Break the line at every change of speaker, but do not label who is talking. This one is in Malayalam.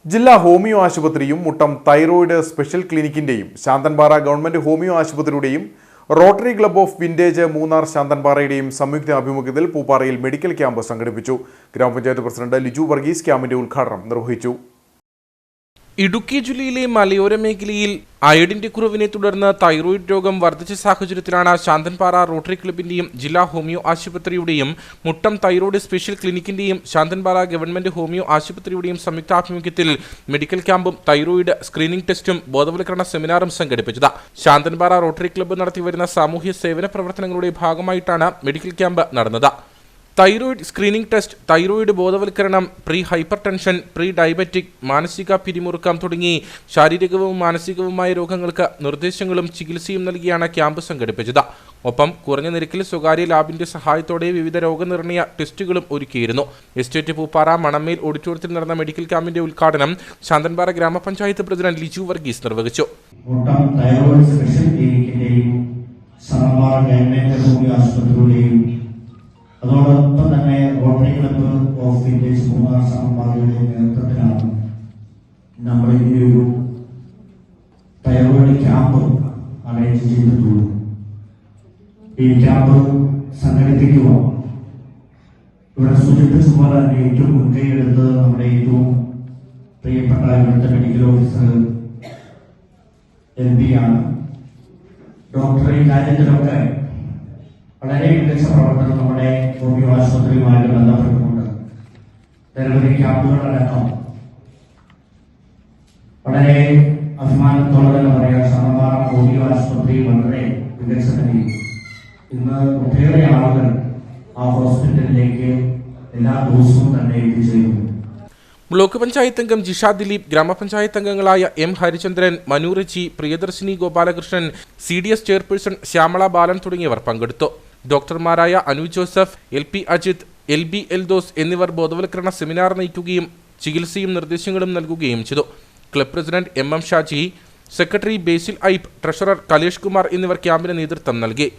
ജില്ലാ ഹോമിയോ ആശുപത്രിയും മുട്ടം തൈറോയിഡ് സ്പെഷ്യൽ ക്ലിനിക്കിന്റെയും ശാന്തൻപാറ ഗവൺമെന്റ് ഹോമിയോ ആശുപത്രിയുടെയും rotary club of vintage Munnar ശാന്തൻപാറയുടെയും സംയുക്ത ആഭിമുഖ്യത്തിൽ പൂപ്പാറയിൽ മെഡിക്കൽ ക്യാമ്പ് സംഘടിപ്പിച്ചു. ഗ്രാമപഞ്ചായത്ത് പ്രസിഡന്റ് ലിജു വർഗീസ് ക്യാമ്പിന്റെ ഉദ്ഘാടനം നിർവഹിച്ചു.
ഇടുക്കി ജില്ലയിലെ മലയോര മേഖലയിൽ അയഡിന്റെ കുറവിനെ തുടർന്ന് തൈറോയിഡ് രോഗം വർദ്ധിച്ച സാഹചര്യത്തിലാണ് ശാന്തൻപാറ റോട്ടറി ക്ലബിന്റെയും ജില്ലാ ഹോമിയോ ആശുപത്രിയുടെയും മുട്ടം തൈറോയിഡ് സ്പെഷ്യൽ ക്ലിനിക്കിന്റെയും ശാന്തൻപാറ ഗവൺമെന്റ് ഹോമിയോ ആശുപത്രിയുടെയും സംയുക്താഭിമുഖ്യത്തിൽ മെഡിക്കൽ ക്യാമ്പും തൈറോയിഡ് സ്ക്രീനിംഗ് ടെസ്റ്റും ബോധവൽക്കരണ സെമിനാറും സംഘടിപ്പിച്ചത്. ശാന്തൻപാറ റോട്ടറി ക്ലബ്ബ് നടത്തിവരുന്ന സാമൂഹ്യ സേവന പ്രവർത്തനങ്ങളുടെ ഭാഗമായിട്ടാണ് മെഡിക്കൽ ക്യാമ്പ് നടന്നത്. തൈറോയിഡ് സ്ക്രീനിംഗ് ടെസ്റ്റ്, തൈറോയിഡ് ബോധവൽക്കരണം, pre hyper tension, pre diabetic, മാനസിക പിരിമുറുക്കം തുടങ്ങി ശാരീരികവും മാനസികവുമായ രോഗങ്ങൾക്ക് നിർദ്ദേശങ്ങളും ചികിത്സയും നൽകിയാണ് ക്യാമ്പ് സംഘടിപ്പിച്ചത്. ഒപ്പം കുറഞ്ഞ നിരക്കിൽ സ്വകാര്യ ലാബിന്റെ സഹായത്തോടെ വിവിധ രോഗനിർണയ ടെസ്റ്റുകളും ഒരുക്കിയിരുന്നു. എസ്റ്റേറ്റ് പൂപ്പാറ മണമേൽ ഓഡിറ്റോറിയത്തിൽ നടന്ന മെഡിക്കൽ ക്യാമ്പിന്റെ ഉദ്ഘാടനം ശാന്തൻപാറ ഗ്രാമപഞ്ചായത്ത് പ്രസിഡന്റ് ലിജു വർഗീസ് നിർവഹിച്ചു.
അതോടൊപ്പം തന്നെ rotary club of vintage Munnar ശാന്തൻപാറയുടെ നേതൃത്വത്തിലാണ് നമ്മൾ ഇതിനൊരു തൈറോയിഡ് ക്യാമ്പ് അറേഞ്ച് ചെയ്തിട്ടുള്ളത്. ഈ ക്യാമ്പ് സംഘടിപ്പിക്കുക ഇവിടെ സൂചിപ്പിച്ചതുപോലെ തന്നെ ഏറ്റവും മുൻകൈയെടുത്തത് നമ്മുടെ ഏറ്റവും പ്രിയപ്പെട്ട ഇവിടുത്തെ മെഡിക്കൽ ഓഫീസർ MP ആണ്. ഡോക്ടർ ഈ കാര്യത്തിലൊക്കെ വളരെ മികച്ച പ്രവർത്തനം നമ്മുടെ ഹോമിയോ ആശുപത്രിയുമായിട്ട് ബന്ധപ്പെട്ടുകൊണ്ട് നിരവധി ക്യാമ്പുകളടക്കം വളരെ അഭിമാനത്തോടെ തന്നെ പറയാം. ശാന്തൻപാറ ഹോമിയോ ആശുപത്രി വളരെ മികച്ച നിലയിൽ ഇന്ന് ഒട്ടേറെ ആളുകൾ ആ ഹോസ്പിറ്റലിലേക്ക് എല്ലാ ദിവസവും തന്നെ എത്തിച്ചേരുന്നു.
ബ്ലോക്ക് പഞ്ചായത്ത് അംഗം ജിഷ ദിലീപ്, ഗ്രാമപഞ്ചായത്ത് അംഗങ്ങളായ M Harichandran, Manu Reji, Priyadarshini Gopalakrishnan, CDS chairperson Shyamala Balan തുടങ്ങിയവർ പങ്കെടുത്തു. ഡോക്ടർമാരായ അനു ജോസഫ്, LP അജിത്, LB എൽദോസ് എന്നിവർ ബോധവൽക്കരണ സെമിനാർ നയിക്കുകയും ചികിത്സയും നിർദ്ദേശങ്ങളും നൽകുകയും ചെയ്തു. Club president MM Shaji, secretary Basil Aipe, treasurer Kalesh Kumar എന്നിവർ ക്യാമ്പിന് നേതൃത്വം നൽകി.